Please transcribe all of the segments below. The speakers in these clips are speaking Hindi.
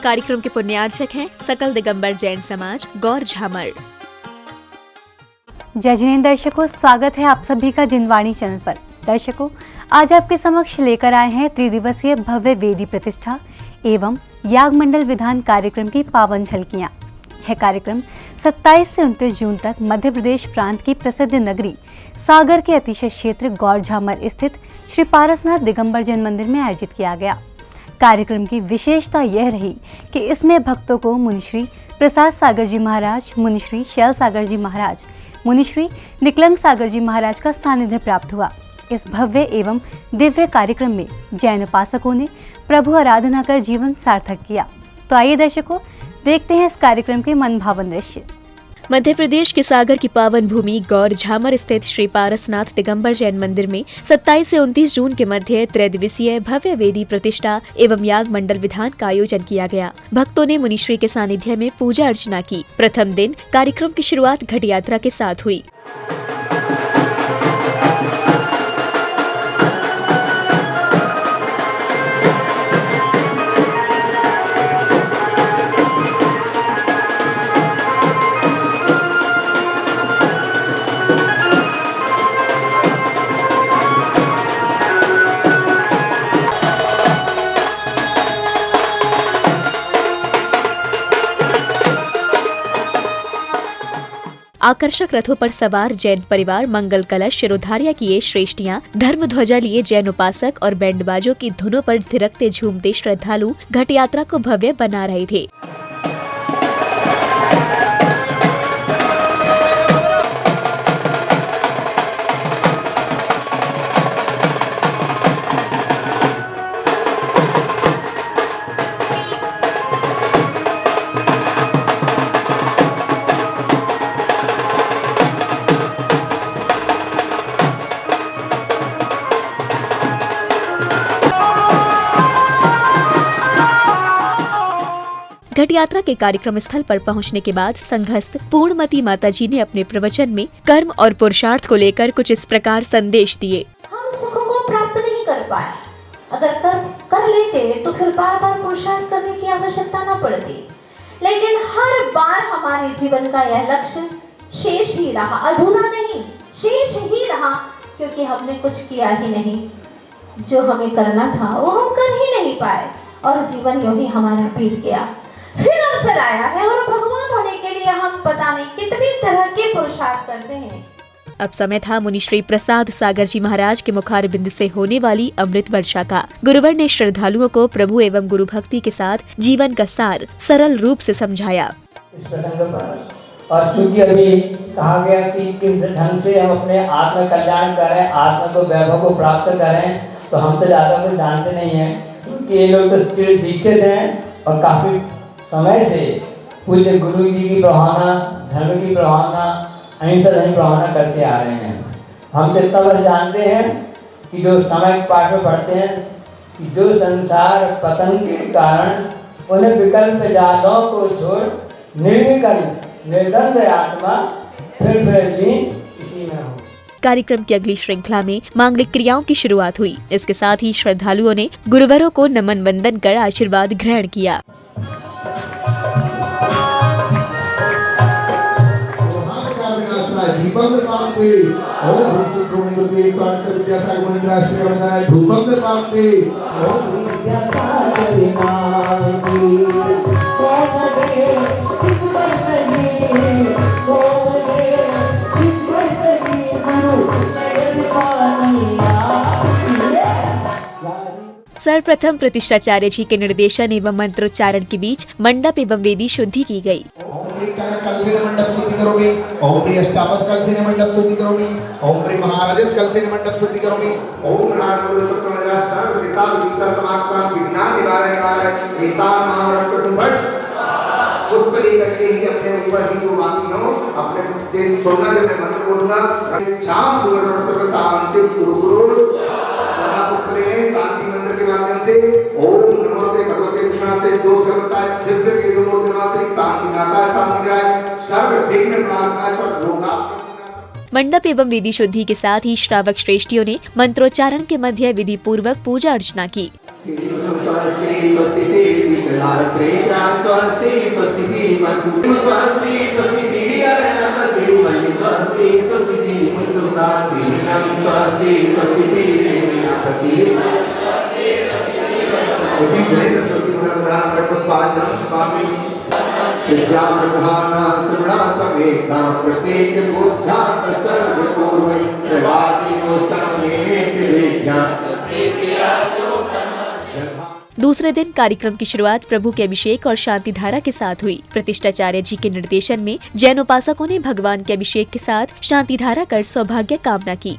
कार्यक्रम के पुण्यार्चक हैं सकल दिगंबर जैन समाज गौर झामर। जय जैन दर्शकों, स्वागत है आप सभी का जिनवाणी चैनल पर। दर्शकों, आज आपके समक्ष लेकर आए हैं त्रिदिवसीय भव्य वेदी प्रतिष्ठा एवं याग मंडल विधान कार्यक्रम की पावन झलकियां। यह कार्यक्रम 27 से 29 जून तक मध्य प्रदेश प्रांत की प्रसिद्ध नगरी सागर के अतिशय क्षेत्र गौर झामर स्थित श्री पारसनाथ दिगंबर जैन मंदिर में आयोजित किया गया। कार्यक्रम की विशेषता यह रही कि इसमें भक्तों को मुनिश्री प्रसाद सागर जी महाराज, मुनिश्री शैल सागर जी महाराज, मुनिश्री निकलंग सागर जी महाराज का सानिध्य प्राप्त हुआ। इस भव्य एवं दिव्य कार्यक्रम में जैन उपासकों ने प्रभु आराधना कर जीवन सार्थक किया। तो आइए दर्शकों, देखते हैं इस कार्यक्रम के मनभावन दृश्य। मध्य प्रदेश के सागर की पावन भूमि गौर झामर स्थित श्री पारसनाथ दिगंबर जैन मंदिर में 27 से 29 जून के मध्य त्रैदिवसीय भव्य वेदी प्रतिष्ठा एवं याग मंडल विधान का आयोजन किया गया। भक्तों ने मुनिश्री के सानिध्य में पूजा अर्चना की। प्रथम दिन कार्यक्रम की शुरुआत घट यात्रा के साथ हुई। आकर्षक रथों पर सवार जैन परिवार मंगल कलश शिरोधार्य किए श्रेष्ठियां, धर्म ध्वजा लिए जैन उपासक और बैंडबाजों की धुनों पर थिरकते झूमते श्रद्धालु घट यात्रा को भव्य बना रहे थे। घट यात्रा के कार्यक्रम स्थल पर पहुंचने के बाद संघस्थ पूर्णमती माताजी ने अपने प्रवचन में कर्म और पुरुषार्थ को लेकर कुछ इस प्रकार संदेश दिए। हम सुखों को प्राप्त नहीं कर पाए, अगर कर लेते तो फिर बार बार पुरुषार्थ करने की आवश्यकता न पड़ती। लेकिन हर बार हमारे जीवन का यह लक्ष्य शेष ही रहा, अधूरा नहीं, शेष ही रहा, क्योंकि हमने कुछ किया ही नहीं। जो हमें करना था वो हम कर ही नहीं पाए और जीवन यूं ही हमारा बीत गया। फिर अवसर आया है और भगवान होने के लिए हम पता नहीं कितनी तरह के पुरुषार्थ करते हैं। अब समय था मुनिश्री प्रसाद सागर जी महाराज के मुखारबिंद से होने वाली अमृत वर्षा का। गुरुवर ने श्रद्धालुओं को प्रभु एवं गुरु भक्ति के साथ जीवन का सार सरल रूप से समझाया। इस प्रसंग पर और चूंकि अभी कहा गया कि किस ढंग से हम अपने आत्म कल्याण करें, आत्मा को वैभव को प्राप्त करें, तो हम तो ज्यादा कुछ जानते नहीं है, क्योंकि ये लोग तो चिर दीक्षित हैं और काफी समय से पूज्य गुरु जी की प्रभावना, धर्म की प्रभावना, अहिंसा की प्रभावना करते आ रहे हैं। हम जितना बस जानते हैं कि जो समय पाठ में पढ़ते हैं कि जो संसार पतन के कारण उन्हें विकल्प जालों को छोड़ निर्विकल्प निर्द्वंद आत्मा फिर लीन इसी में हो। कार्यक्रम की अगली श्रृंखला में मांगलिक क्रियाओं की शुरुआत हुई। इसके साथ ही श्रद्धालुओं ने गुरुवरों को नमन वंदन कर आशीर्वाद ग्रहण किया। सर्वप्रथम प्रतिष्ठाचार्य जी के निर्देशन एवं मंत्रोच्चारण के बीच मंडप एवं वेदी शुद्धि की गई। कल से मंडप शुद्धि करोगे, ओम प्रिय अष्टावत कल से मंडप शुद्धि करोगे, ओम प्रिय महाराजत कल से मंडप शुद्धि करोगे, ओम नारायण सत्संग सर्व दिशा दिशा समाप्तान विज्ञान निवारण कारक एतान महारक्षण भट पुष्प लेकर के ही अपने ऊपर ही जो बाकी हो अपने से छोड़ना। जब मैं मंत्र बोलूंगा शाम सुवर्ण पुष्प शांति गुरुपुरुष पुष्प लेंगे शांति मंत्र के माध्यम से ओम नमो भगवते कृष्ण से दो सर्वसाय दिव्य के दो दिनवासी शांति नाता शांति राय सर्व विघ्न नाशनाय सब रोगा। मंडप एवं विधि शुद्धि के साथ ही श्रावक श्रेष्ठियों ने मंत्रोच्चारण के मध्य विधि पूर्वक पूजा अर्चना की। लाल श्रेष्ठान स्वस्ति स्वस्ति श्रीमन् स्वस्ति स्वस्ति श्री अरण्यक श्री मणि स्वस्ति स्वस्ति श्री मुनिसुता श्री नम स्वस्ति स्वस्ति श्री देवीनाथ श्री प्रतीक जनेन्द्र स्वस्ति प्रधान पर पुष्पांजलि छपामी विद्या प्रधान सुना समेता प्रत्येक बुद्धा सर्व पूर्व प्रवादी नोस्तम निमित्त विज्ञान दूसरे दिन कार्यक्रम की शुरुआत प्रभु के अभिषेक और शांति धारा के साथ हुई। प्रतिष्ठाचार्य जी के निर्देशन में जैन उपासकों ने भगवान के अभिषेक के साथ शांति धारा कर सौभाग्य कामना की।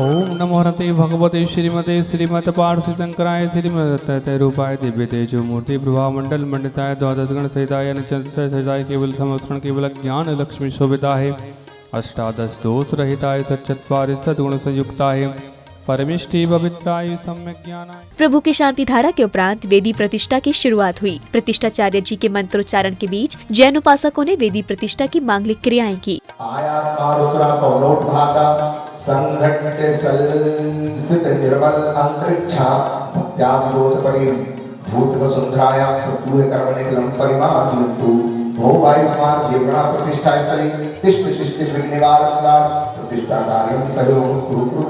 ओम नमो हरते भगवते श्रीमते श्रीमत पार्श्व शंकराय श्रीमत रूपाय दिव्य तेजो मूर्ति प्रभा मंडल मंडिताय द्वादश गण सहिताय सहिताय केवल समस्रण केवल ज्ञान लक्ष्मी शोभिताय अष्टादश दोष रहिताय सच्चत्वारि सद्गुण संयुक्ताय परमिष्टि पवित्राय सम्यक ज्ञानाय। प्रभु की शांति धारा के उपरांत वेदी प्रतिष्ठा की शुरुआत हुई। प्रतिष्ठाचार्य जी के मंत्रोच्चारण के बीच जैन उपासकों ने वेदी प्रतिष्ठा की मांगलिक क्रियाएं की। संघट्य संसित निर्मल अंतरिक्षा भक्त्यादिदोषपरि भूतवसुंधराया प्रत्युह कर्मनिकलं परिमार्जयतु भो वायुकुमार देवगणा प्रतिष्ठा स्थले तिष्ठ शिष्ट विघ्निवारणाय प्रतिष्ठा कार्यं सहयोग कुरु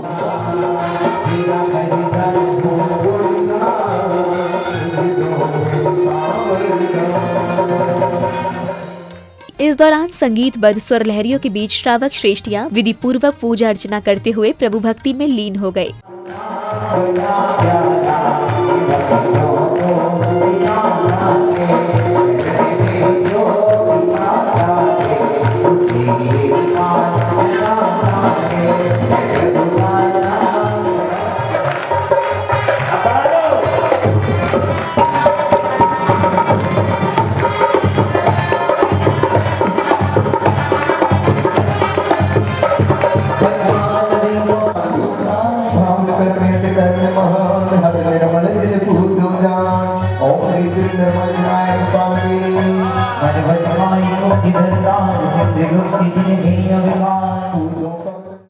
इस दौरान संगीतबद्ध स्वर लहरियों के बीच श्रावक श्रेष्ठियां विधि पूर्वक पूजा अर्चना करते हुए प्रभु भक्ति में लीन हो गए।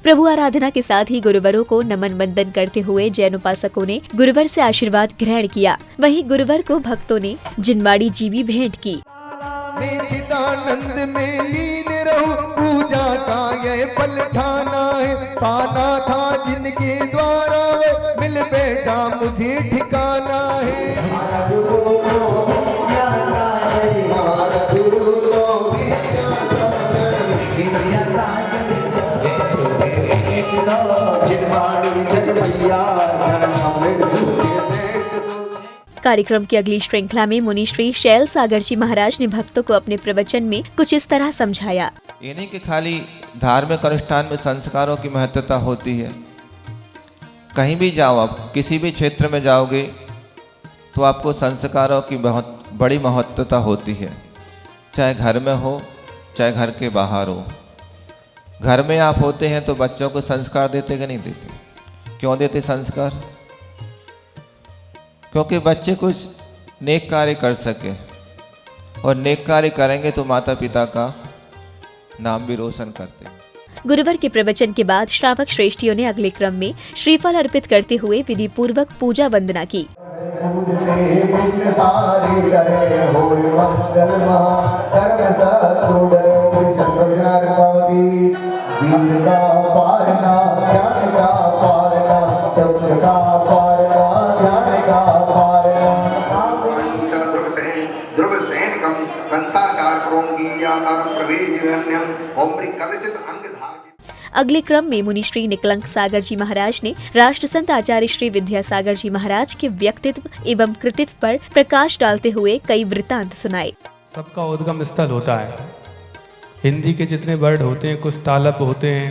प्रभु आराधना के साथ ही गुरुवरों को नमन वंदन करते हुए जैन उपासकों ने गुरुवर से आशीर्वाद ग्रहण किया। वहीं गुरुवर को भक्तों ने जिनवाड़ी जीवी भेंट की। मैं चिदानंद में लीन रहूं, पूजा का ये फल ठाना है, पाना था जिनके द्वारा मिल बैठा मुझे ठिकाना है। कार्यक्रम की अगली श्रृंखला में मुनि श्री शैल सागर जी महाराज ने भक्तों को अपने प्रवचन में कुछ इस तरह समझाया। ये नहीं कि खाली धार्मिक अनुष्ठान में संस्कारों की महत्वता होती है। कहीं भी जाओ, आप किसी भी क्षेत्र में जाओगे तो आपको संस्कारों की बहुत बड़ी महत्वता होती है, चाहे घर में हो चाहे घर के बाहर हो। घर में आप होते हैं तो बच्चों को संस्कार देते कि नहीं देते? क्यों देते संस्कार? क्योंकि बच्चे कुछ नेक कार्य कर सके, और नेक कार्य करेंगे तो माता पिता का नाम भी रोशन करते हैं। गुरुवर के प्रवचन के बाद श्रावक श्रेष्ठियों ने अगले क्रम में श्रीफल अर्पित करते हुए विधि पूर्वक पूजा वंदना की। अगले क्रम में मुनि श्री निकलंक सागर जी महाराज ने राष्ट्र संत आचार्य श्री विद्यासागर जी महाराज के व्यक्तित्व एवं कृतित्व पर प्रकाश डालते हुए कई वृत्तांत सुनाए। सबका उद्गम स्थल होता है। हिंदी के जितने वर्ड होते हैं, कुछ तालप होते हैं,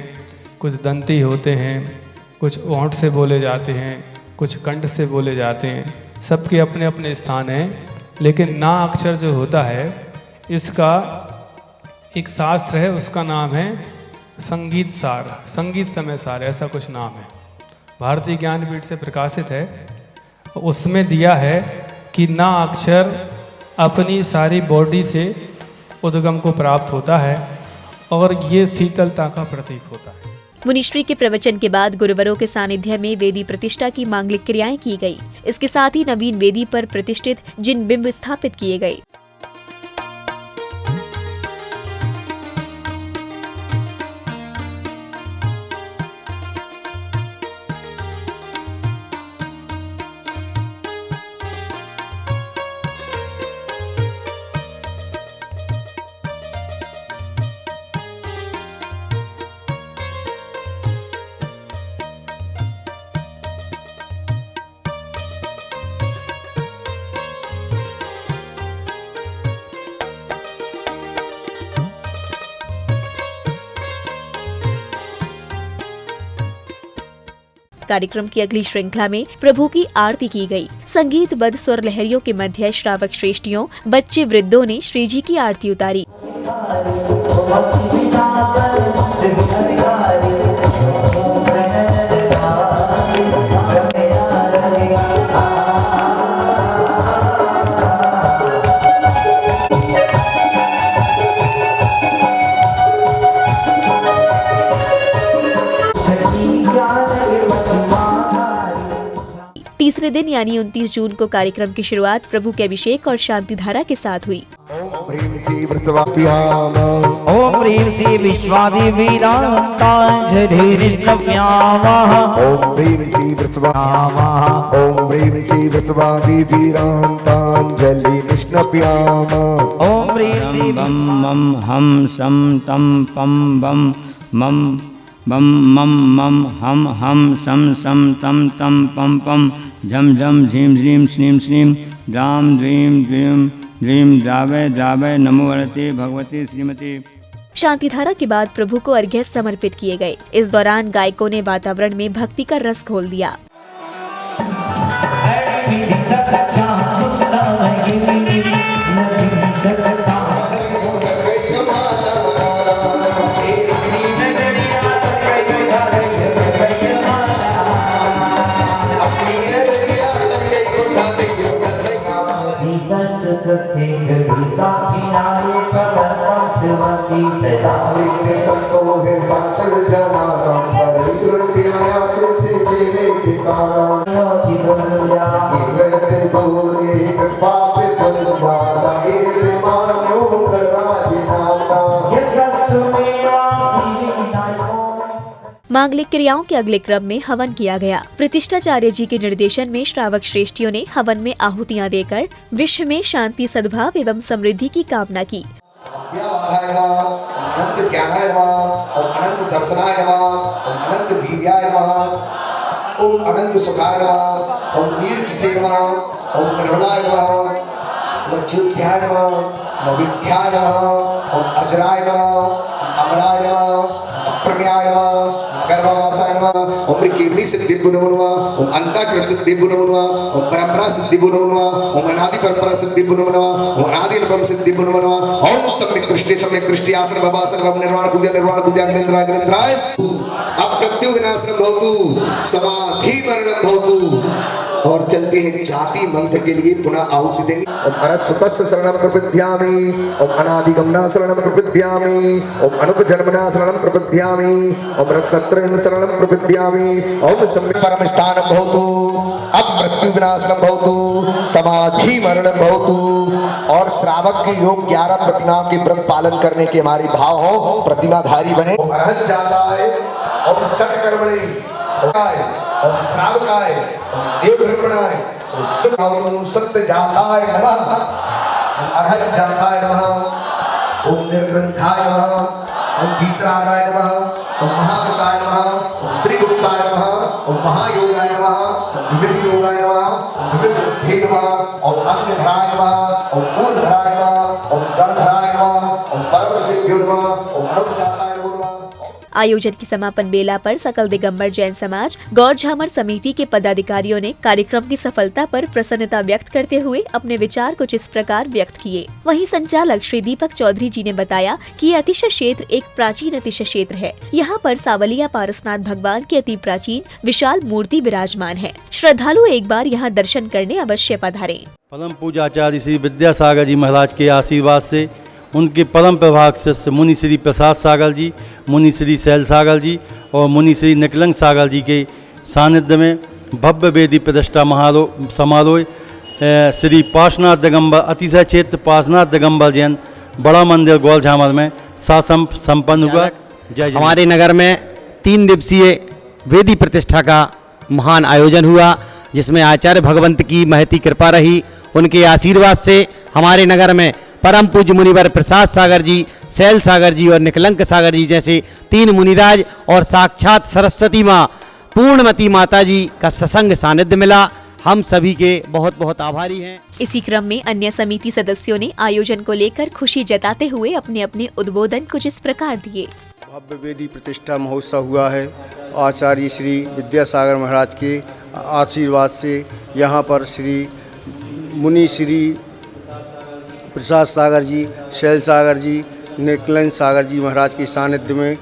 कुछ दंती होते हैं, कुछ ओंठ से बोले जाते हैं, कुछ कंठ से बोले जाते हैं। सबके अपने अपने स्थान हैं, लेकिन ना अक्षर जो होता है, इसका एक शास्त्र है, उसका नाम है संगीत सार, संगीत समय सार, ऐसा कुछ नाम है। भारतीय ज्ञानपीठ से प्रकाशित है। उसमें दिया है कि ना अक्षर अपनी सारी बॉडी से उद्गम को प्राप्त होता है और ये शीतलता का प्रतीक होता है। मुनिश्री के प्रवचन के बाद गुरुवरों के सानिध्य में वेदी प्रतिष्ठा की मांगलिक क्रियाएं की गई। इसके साथ ही नवीन वेदी पर प्रतिष्ठित जिन बिंब स्थापित किए गए। कार्यक्रम की अगली श्रृंखला में प्रभु की आरती की गई। संगीतबद्ध स्वर लहरियों के मध्य श्रावक श्रेष्ठियों, बच्चे वृद्धों ने श्री जी की आरती उतारी। तीसरे दिन यानी 29 जून को कार्यक्रम की शुरुआत प्रभु के अभिषेक और शांति धारा के साथ हुई। ओम ह्रीं श्री वृषभाभ्याम ओम ह्रीं श्री विश्वादिवीरान्ताञ्जलिर्नव्यामः ओम ह्रीं श्री वृषभाभ्याम ओम ह्रीं श्री वृषभादिवीरान्ताञ्जलिर्निष्णप्याम ओम ह्रीं श्री बम मम हम सम तम पम बम मम बम मम मम हम सम सम तम तम पम पम झम झम झीम झीम श्रीम श्रीम द्राम द्वीम द्वीम द्वीम द्रावय द्रावय नमो वरते भगवती श्रीमती। शांतिधारा के बाद प्रभु को अर्घ्य समर्पित किए गए। इस दौरान गायकों ने वातावरण में भक्ति का रस घोल दिया। मांगलिक क्रियाओं के अगले क्रम में हवन किया गया। प्रतिष्ठाचार्य जी के निर्देशन में श्रावक श्रेष्ठियों ने हवन में आहुतियां देकर विश्व में शांति, सद्भाव एवं समृद्धि की कामना की। अनंत ज्ञानाय नमः ओम अनंत दर्शनाय नमः ओम अनंत वीर्याय नमः ओम अनंत सुखाय नमः ओम नीरसे नमः ओम निर्मलाय नमः ओम ज्योत्याय नमः ओम विद्याय नमः ओम अजराय नमः अमराय नमः अप्रमेयाय नमः गर्भवासाय नमः ओम कीर्ति सिद्धि गुणो नमः ओम अंताकृत सिद्धि गुणो नमः ओम परंपरा सिद्धि गुणो नमः ओम अनादि परंपरा सिद्धि गुणो नमः ओम अनादि अनुपम सिद्धि गुणो नमः ओम सम्यक दृष्टि आसन भवासन भव निर्वाण पूजा निन्द्राय अप्रत्यु विनाशनम भवतु समाधि मरणम भवतु। और चलते हैं जाति मंत्र के लिए पुनः आहुति देंगे। ओम अनस्वतस्य शरणम प्रपद्यामि ओम अनादिगमना शरणम प्रपद्यामि ओम अनुपजन्मना शरणम प्रपद्यामि ओम रत्नत्रयं शरणम प्रपद्यामि ओम सम्यक परम स्थानम भवतु अमृत्यु विनाशनम भवतु समाधि मरणम भवतु। और श्रावक के योग 11 प्रतिमाओं के व्रत पालन करने के हमारे भाव हो, प्रतिमाधारी बने। ओम अरहत जाताय ओम सत्कर्मणे ओम श्रावकाय ओम देव ब्रह्मणाय ओम सत्य जाताय नमः ओम अरहत जाताय नमः ओम निर्ग्रंथाय नमः ओम भीतरागाय नमः ओम महागताय नमः ओम त्रिगुप्ताय नमः ओम महायोगाय नमः ओम विविध योगाय नमः ओम विविध बुद्धि नमः ओम अंगधराय नमः ओम मूलधराय नमः ओम गणधराय नमः ओम परम सिद्धि नमः ओम अनुपजाताय नमः। आयोजन की समापन बेला पर सकल दिगंबर जैन समाज गौर झामर समिति के पदाधिकारियों ने कार्यक्रम की सफलता पर प्रसन्नता व्यक्त करते हुए अपने विचार कुछ इस प्रकार व्यक्त किए। वहीं संचालक श्री दीपक चौधरी जी ने बताया कि ये अतिशय क्षेत्र एक प्राचीन अतिशय क्षेत्र है। यहाँ पर सावलिया पारसनाथ भगवान की अति प्राचीन विशाल मूर्ति विराजमान है। श्रद्धालु एक बार यहाँ दर्शन करने अवश्य पधारें। परम पूजाचार्य श्री विद्यासागर जी महाराज के आशीर्वाद से उनके परम प्रभाग शिष्य मुनि श्री प्रसाद सागर जी, मुनि श्री शैल सागर जी और मुनि श्री निकलंग सागर जी के सानिध्य में भव्य वेदी प्रतिष्ठा समारोह श्री पार्श्वनाथ दिगंबर अतिशय क्षेत्र पार्श्वनाथ दिगंबर जैन बड़ा मंदिर गौर झामर में शासन संपन्न हुआ। जय हमारे नगर में 3 दिवसीय वेदी प्रतिष्ठा का महान आयोजन हुआ, जिसमें आचार्य भगवंत की महती कृपा रही। उनके आशीर्वाद से हमारे नगर में परम पूज्य मुनिवर प्रसाद सागर जी, शैल सागर जी और निकलंक सागर जी जैसे 3 मुनिराज और साक्षात सरस्वती माँ पूर्णमती माता जी का सत्संग सानिध्य मिला। हम सभी के बहुत बहुत आभारी हैं। इसी क्रम में अन्य समिति सदस्यों ने आयोजन को लेकर खुशी जताते हुए अपने अपने उद्बोधन कुछ इस प्रकार दिए। भव्य वेदी प्रतिष्ठा महोत्सव हुआ है। आचार्य श्री विद्यासागर महाराज के आशीर्वाद से यहाँ पर श्री मुनि श्री प्रसाद सागर जी, शैल सागर जी, निकलंग सागर जी महाराज के सानिध्य में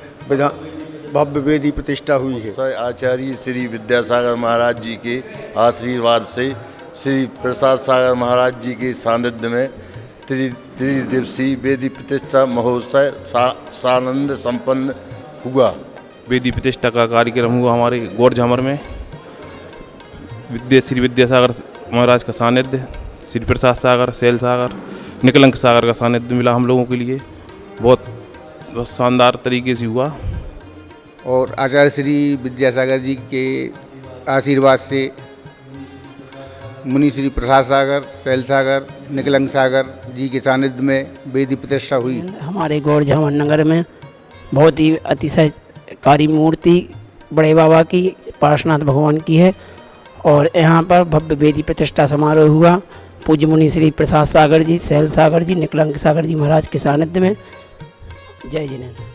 भव्य वेदी प्रतिष्ठा हुई है। आचार्य श्री विद्यासागर महाराज जी के आशीर्वाद से श्री प्रसाद सागर महाराज जी के सानिध्य में त्रिदिवसीय वेदी प्रतिष्ठा महोत्सव सानंद संपन्न हुआ। वेदी प्रतिष्ठा का कार्यक्रम हुआ हमारे गौर झामर में। श्री विद्यासागर महाराज का सानिध्य, श्री प्रसाद सागर, शैल सागर, निकलंक सागर का सानिध्य मिला हम लोगों के लिए। बहुत शानदार तरीके से हुआ। और आचार्य श्री विद्यासागर जी के आशीर्वाद से मुनि श्री प्रसाद सागर, शैल सागर, निकलंक सागर जी के सानिध्य में वेदी प्रतिष्ठा हुई। हमारे गौर झामर नगर में बहुत ही अतिशयकारी मूर्ति बड़े बाबा की, पार्श्वनाथ भगवान की है और यहाँ पर भव्य वेदी प्रतिष्ठा समारोह हुआ। पूज्य मुनि श्री प्रसाद सागर जी, शैल सागर जी, निकलंक सागर जी महाराज के सानिध्य में। जय जिनेन्द्र।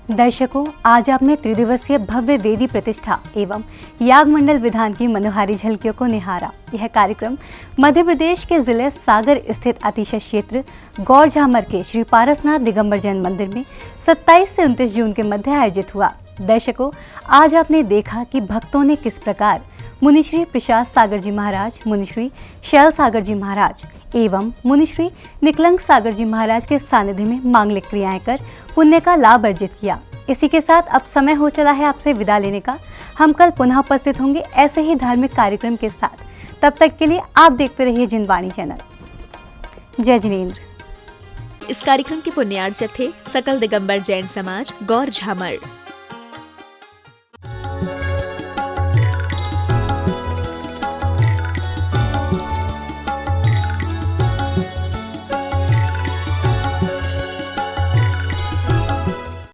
दर्शकों, आज आपने त्रिदिवसीय भव्य वेदी प्रतिष्ठा एवं याग मंडल विधान की मनोहारी झलकियों को निहारा। यह कार्यक्रम मध्य प्रदेश के जिले सागर स्थित अतिशय क्षेत्र गौर झामर के श्री पारसनाथ दिगंबर जैन मंदिर में 27 से 29 जून के मध्य आयोजित हुआ। दर्शकों, आज आपने देखा कि भक्तों ने किस प्रकार मुनिश्री प्रसाद सागर जी महाराज, मुनिश्री शैल सागर जी महाराज एवं मुनिश्री निकलंक सागर जी महाराज के सानिध्य में मांगलिक क्रियाएं कर पुण्य का लाभ अर्जित किया। इसी के साथ अब समय हो चला है आपसे विदा लेने का। हम कल पुनः उपस्थित होंगे ऐसे ही धार्मिक कार्यक्रम के साथ। तब तक के लिए आप देखते रहिए जिनवाणी चैनल। जय जिनेन्द्र। इस कार्यक्रम के पुण्यार्चक थे सकल दिगंबर जैन समाज गौर झामर।